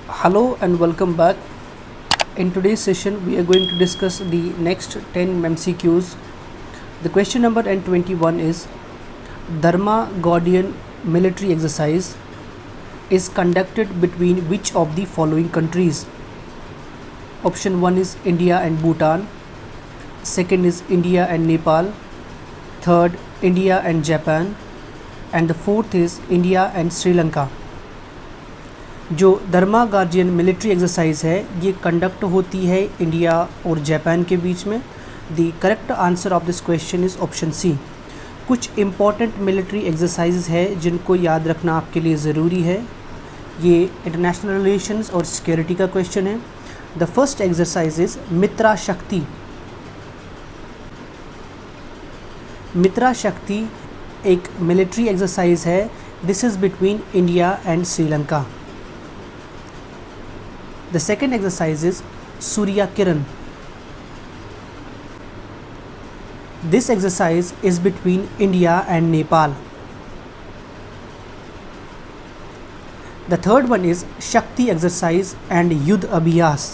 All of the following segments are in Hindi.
Hello and welcome back. In today's session, we are going to discuss the next 10 MCQs. The question number N21 is Dharma Guardian military exercise is conducted between which of the following countries? Option 1 is India and Bhutan. Second is India and Nepal. Third, India and Japan. And the fourth is India and Sri Lanka. जो धर्मा गार्जियन मिलिट्री एक्सरसाइज है ये कंडक्ट होती है इंडिया और जापान के बीच में. The correct answer of this question is option C. कुछ इम्पॉर्टेंट मिलिट्री एक्सरसाइज है जिनको याद रखना आपके लिए ज़रूरी है. ये इंटरनेशनल रिलेशंस और सिक्योरिटी का क्वेश्चन है. द फर्स्ट एक्सरसाइज इज़ मित्रा शक्ति. मित्रा शक्ति एक मिलिट्री एक्सरसाइज है. This is between India and Sri Lanka. The second exercise is Surya Kiran. This exercise is between India and Nepal. The third one is Shakti exercise and Yudh Abhyas.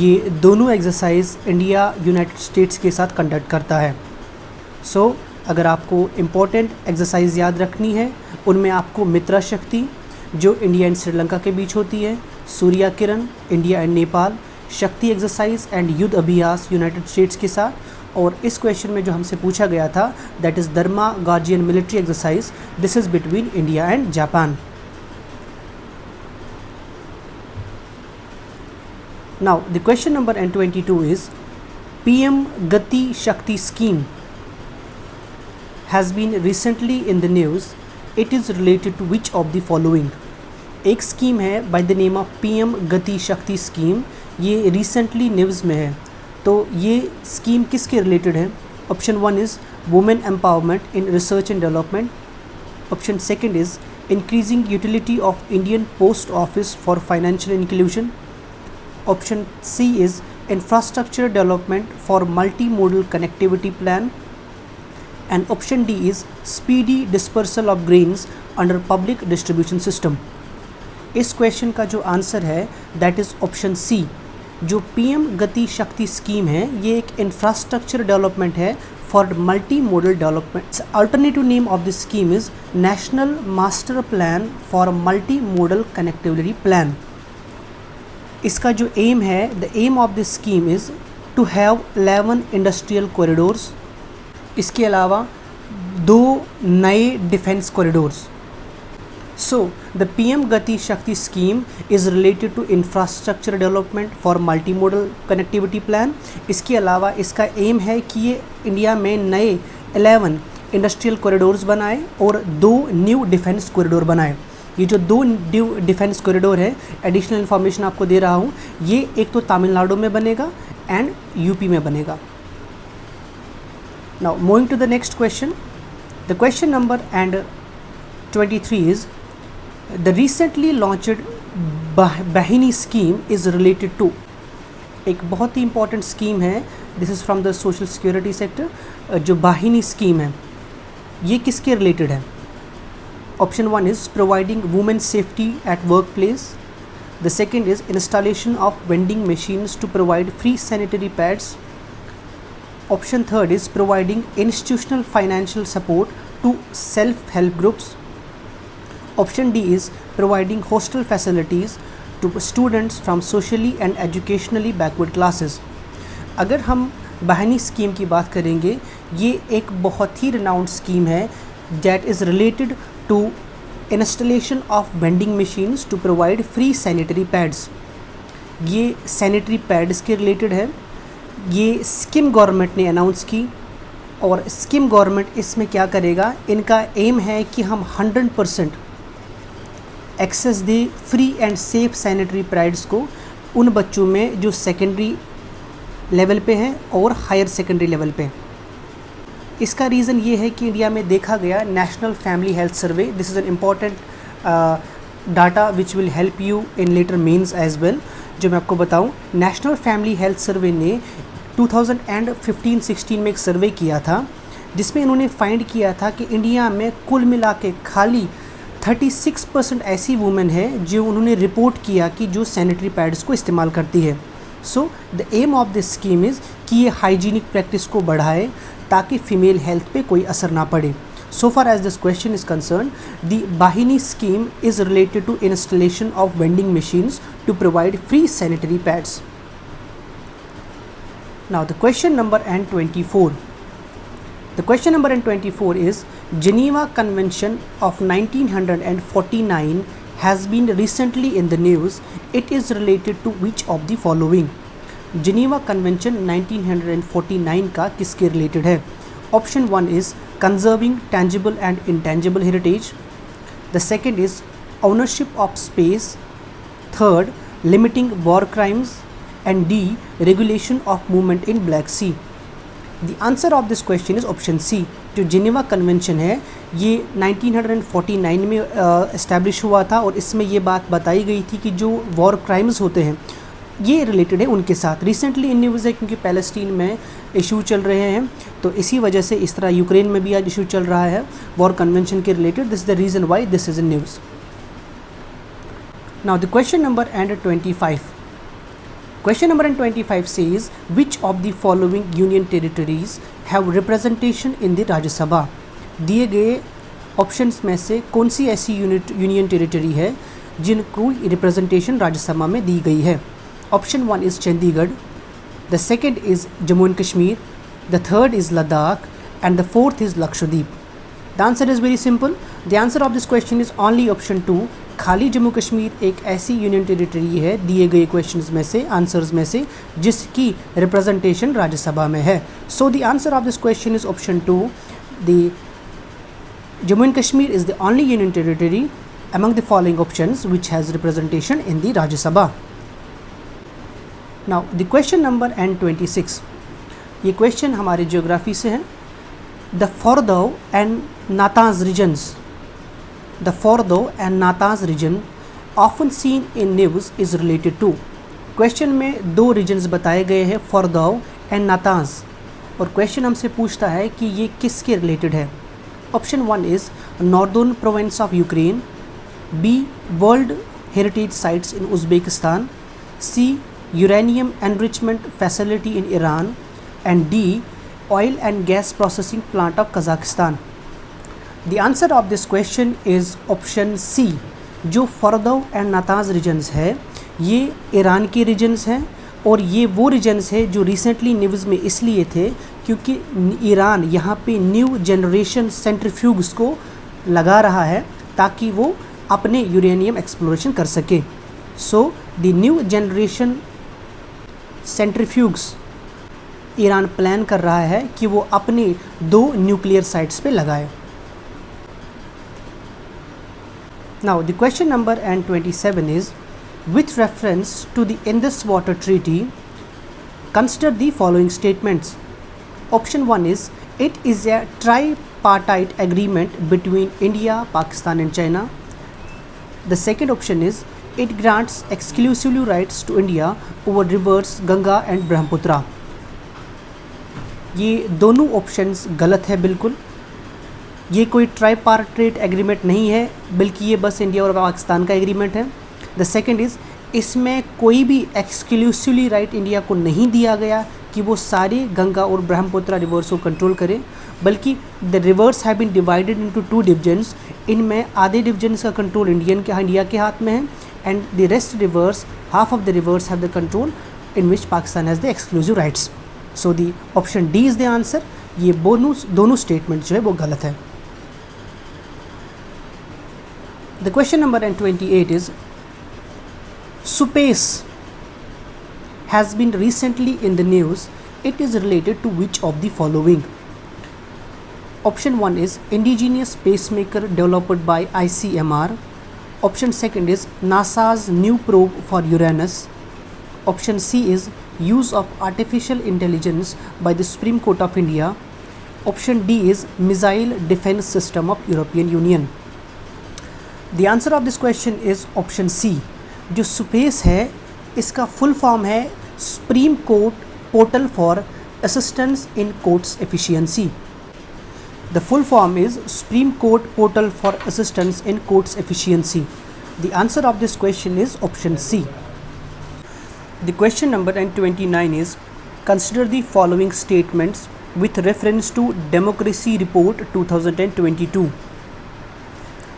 ये दोनों एक्सरसाइज इंडिया यूनाइटेड स्टेट्स के साथ कंडक्ट करता है. सो अगर आपको इम्पोर्टेंट एक्सरसाइज याद रखनी है उनमें आपको मित्रा शक्ति जो इंडिया एंड श्रीलंका के बीच होती है, सूर्या किरण इंडिया एंड नेपाल, शक्ति एक्सरसाइज एंड युद्ध अभ्यास यूनाइटेड स्टेट्स के साथ, और इस क्वेश्चन में जो हमसे पूछा गया था दैट इज़ Dharma guardian military exercise. This is between India and Japan. Now the question number N22 is PM Gati Shakti scheme has been recently in the news. It is related to which of the following. एक स्कीम है by the name of PM Gati Shakti scheme. ये रिसेंटली न्यूज़ में है. तो ये स्कीम किसके रिलेटेड है? Option 1 is women empowerment in research and development. Option second is increasing utility of Indian post office for financial inclusion. Option C is infrastructure development for multi modal connectivity plan. And option D is speedy dispersal of grains under public distribution system. इस क्वेश्चन का जो आंसर है दैट इज़ ऑप्शन C. जो PM गति शक्ति स्कीम है ये एक इंफ्रास्ट्रक्चर डेवलपमेंट है for multi model development. Alternative name of this scheme is national master plan for multi model connectivity plan. इसका जो एम है the aim of this scheme is to have 11 industrial corridors. इसके अलावा 2 नए defence corridors. So the PM Gati Shakti scheme is related to infrastructure development for multi model connectivity plan. इसके अलावा इसका एम है कि ये इंडिया में नए 11 इंडस्ट्रियल कॉरिडोर्स बनाए और 2 न्यू डिफेंस कॉरिडोर बनाए. ये जो 2 न्यू डिफेंस कॉरिडोर है एडिशनल इन्फॉर्मेशन आपको दे रहा हूँ, ये एक तो तमिलनाडु में बनेगा एंड UP में बनेगा. Now moving to the next question. The question number N23 is the recently launched Bahini scheme is related to. एक बहुत ही इंपॉर्टेंट स्कीम है. This is from the social security sector. जो बाहिनी स्कीम है ये किसके रिलेटेड है? Option 1 is providing women safety at work place. The second is installation of vending machines to provide free sanitary pads. Option 3 is providing institutional financial support to self-help groups. Option D is providing hostel facilities to students from socially and educationally backward classes. अगर हम बहनी स्कीम की बात करेंगे ये एक बहुत ही रिनाउंड स्कीम है that is related to installation of vending machines to provide free sanitary pads. ये सैनिटरी पैड्स के रिलेटेड है. ये स्कीम गवर्नमेंट ने अनाउंस की और स्कीम गवर्नमेंट इसमें क्या करेगा, इनका एम है कि हम 100% एक्सेस दे free and safe sanitary pads को उन बच्चों में जो सेकेंडरी लेवल पे हैं और हायर सेकेंडरी लेवल पे. इसका रीज़न ये है कि इंडिया में देखा गया national family health survey. This is an important data which will help you in later mains as well. जो मैं आपको बताऊं, नेशनल फैमिली हेल्थ सर्वे ने 2015-16 में एक सर्वे किया था जिसमें इन्होंने फाइंड किया था कि इंडिया में कुल मिला के खाली 36% ऐसी वुमेन है जो उन्होंने रिपोर्ट किया कि जो सैनिटरी पैड्स को इस्तेमाल करती है। So the aim of this scheme is कि ये हाइजीनिक प्रैक्टिस को बढ़ाए ताकि फ़ीमेल हेल्थ पे कोई असर ना पड़े। So far as this question is concerned, the Bahini scheme is related to installation of vending machines to provide free sanitary pads. Now the question number N24. The question number N24 is Geneva Convention of 1949 has been recently in the news. It is related to which of the following? Geneva Convention 1949 का किसके related है? Option 1 is conserving tangible and intangible heritage. The second is ownership of space. Third, limiting war crimes. And D, regulation of movement in Black Sea. The answer of this question is option C. जो जिनेवा कन्वेंशन है ये 1949 में इस्टेब्लिश हुआ था और इसमें ये बात बताई गई थी कि जो वॉर क्राइम्स होते हैं ये रिलेटेड है उनके साथ। रिसेंटली इन न्यूज़ है क्योंकि पैलेस्टीन में इशू चल रहे हैं, तो इसी वजह से इस तरह यूक्रेन में भी आज इशू चल रहा है वॉर कन्वेंशन के related. This is the reason why this is in news. Now the question number N25. Question number N25 says which of the following union territories have representation in the राज्य सभा? दिए गए ऑप्शंस में से कौन सी ऐसी यूनियन टेरिटरी है जिनको रिप्रेजेंटेशन राज्यसभा में दी गई है? Option 1 is Chandigarh, the second is Jammu and Kashmir, the third is Ladakh and the fourth is Lakshadweep. The answer is very simple. The answer of this question is only option 2। खाली जम्मू कश्मीर एक ऐसी यूनियन टेरिटरी है दिए गए क्वेश्चंस में से आंसर्स में से जिसकी रिप्रेजेंटेशन राज्यसभा में है। So the answer of this question is option 2। The Jammu and Kashmir is the only union territory among the following options which has representation in the Rajya Sabha. Now the question number N26. ये question हमारे geography से है। The Fordow and Natanz regions. The Fordow and Natanz region often seen in news is related to. Question में दो regions बताए गए हैं Fordow and Natanz और question हमसे पूछता है कि ये किसके related है। Option 1 is Northern province of Ukraine, B World Heritage Sites in Uzbekistan, C Uranium Enrichment Facility in Iran, and D Oil and Gas Processing Plant of Kazakhstan. The answer of this question is option C. जो फरदौ एंड नाताज रीजन्स है ये ईरान के रीजन्स हैं और ये वो रीजन्स है जो रिसेंटली न्यूज़ में इसलिए थे क्योंकि ईरान यहाँ पे न्यू जनरेशन सेंट्रीफ्यूग्स को लगा रहा है ताकि वो अपने यूरेनियम एक्सप्लोरेशन कर सके। So the new generation centrifuges Iran plan कर रहा है कि वो अपने 2 न्यूक्लियर साइट्स पे लगाए। Now the question number N27 is with reference to the Indus Water Treaty, consider the following statements. Option 1 is it is a tripartite agreement between India, Pakistan and China. The second option is it grants exclusively rights to India over rivers Ganga and Brahmaputra. ये दोनों ऑप्शंस गलत है बिल्कुल। ये कोई ट्राईपार्टाइट एग्रीमेंट नहीं है बल्कि ये बस इंडिया और पाकिस्तान का एग्रीमेंट है। द सेकेंड इज़ इसमें कोई भी एक्सक्लूसिवली राइट इंडिया को नहीं दिया गया कि वो सारे गंगा और ब्रह्मपुत्र रिवर्स को कंट्रोल करे, बल्कि the rivers have been divided into 2 divisions. इनमें आधे डिवीजन्स का कंट्रोल इंडिया के हाथ में है and the rest reverse half of the rivers have the control in which Pakistan has the exclusive rights. So the option D is the answer. ये दोनों स्टेटमेंट जो है वो गलत है। The question number N28 is Space has been recently in the news. It is related to which of the following? Option 1 is indigenous pacemaker developed by ICMR. Option 2 is NASA's new probe for Uranus. Option C is use of artificial intelligence by the Supreme Court of India. Option D is missile defense system of European Union. The answer of this question is option C. जो स्पेस है इसका फुल फॉर्म है supreme court portal for assistance in courts efficiency. The full form is Supreme Court Portal for Assistance in Courts Efficiency. The answer of this question is option C. The question number 29 is, consider the following statements with reference to Democracy Report 2022.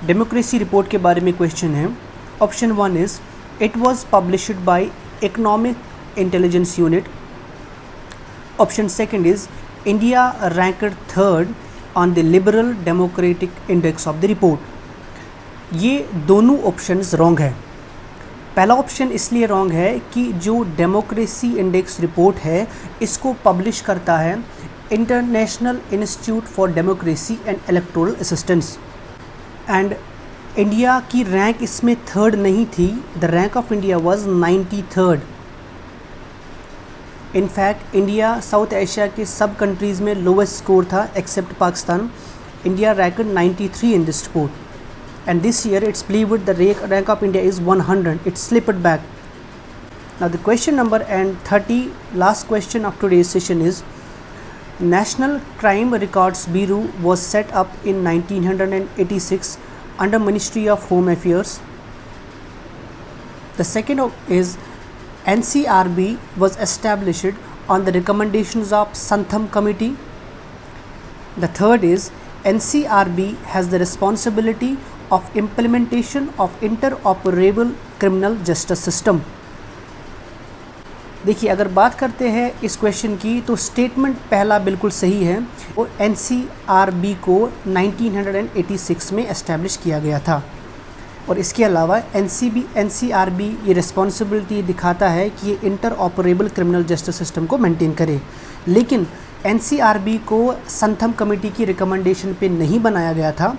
Democracy Report के बारे में क्वेश्चन है. Option 1 is, it was published by Economic Intelligence Unit. Option 2 is, India ranked 3rd on the Liberal Democratic Index of the report. ये दोनों ऑप्शंस रॉन्ग है. पहला ऑप्शन इसलिए रॉन्ग है कि जो डेमोक्रेसी इंडेक्स रिपोर्ट है इसको पब्लिश करता है international institute for democracy and electoral assistance, and India की रैंक इसमें 3rd नहीं थी. The rank of India was 93rd. In fact India South Asia के सब कंट्रीज़ में लोवेस्ट स्कोर था except Pakistan. India ranked 93 in this report, and this year it's believed the rank of India is 100. It slipped back. Now the question number 30, last question of today's session is, National Crime Records Bureau was set up in 1986 under Ministry of Home Affairs. The second is, NCRB was established on the recommendations of Santham Committee. The third is, NCRB has the responsibility of implementation of interoperable criminal justice system. देखिए, अगर बात करते हैं इस क्वेश्चन की तो स्टेटमेंट पहला बिल्कुल सही है. वो NCRB को 1986 में एस्टैब्लिश किया गया था, और इसके अलावा NCRB ये रिस्पॉन्सिबिलिटी दिखाता है कि ये इंटरऑपरेबल क्रिमिनल जस्टिस सिस्टम को मेंटेन करे. लेकिन NCRB को संथम कमेटी की रिकमेंडेशन पे नहीं बनाया गया था,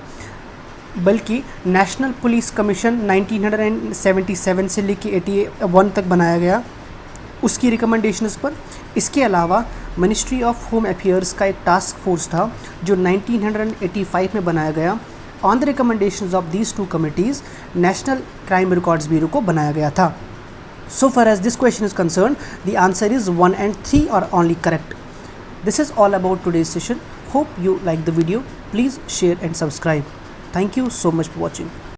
बल्कि नेशनल पुलिस कमीशन 1977 से लेकर 81 तक बनाया गया उसकी रिकमेंडेशंस पर. इसके अलावा मिनिस्ट्री ऑफ होम अफेयर्स का एक टास्क फोर्स था जो 1985 में बनाया गया. On the recommendations of these 2 committees National Crime Records Bureau को बनाया गया था. So far as this question is concern, the answer is 1 and 3 are only correct. This is all about today's session. Hope you like the video. Please share and subscribe. Thank you so much for watching.